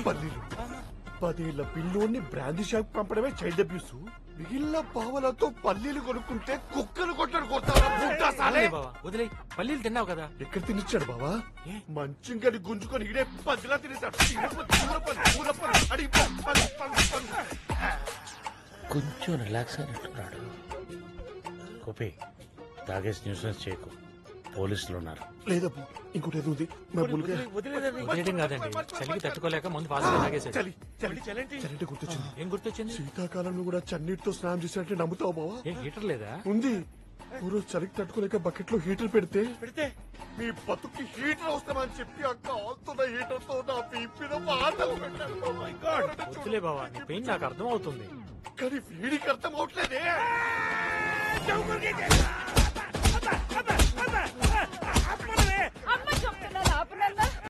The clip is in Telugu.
పల్లీలు 10 ఏళ్ల పిల్లోని బ్రాందీ షాప్ పంపడమే చైల్డ్ అబ్యూస్. మిగిలిన పావలతో పల్లీలు కొనుక్కుంటే కుక్కలు కొట్టాడు వదిలే. పల్లీలు తిన్నావు కదా. ఎక్కడ తినిచ్చాడు బావా? మంచిగా గుంజుకొని ఇడే పదిలా తినేశాడు. కొంచెం రిలాక్స్ అయినట్టున్నాడు. గోపి తాగేసి న్యూసెన్స్ చేయకు, పోలీసులు ఉన్నారు. లేదబ్బా, ఇంకోటి ఏదో ఉంది. వదిలేయడం కాదండి, చలికి తట్టుకోలేక ముందు ఫాస్ట్ తాగేసాడు. చలి గుర్తొచ్చింది. ఏం గుర్తొచ్చింది? శీతాకాలంలో కూడా చన్నీటితో స్నానం చేసినట్టు నమ్ముతావు బావా? ఏ హీటర్ లేదా? ఉంది. ఊరు చలికి తట్టుకోలేక బకెట్ లో హీటర్ పెడితే మీ బతుకి హీటర్ అవసరమని చెప్పి ఆ కాలుతున్న హీటర్ తో నా పీపీలో వద్దులే బావా, నీ పెయిన్ నాకు అర్థం అవుతుంది. కానీ వీడికి అర్థం అవట్లేదే.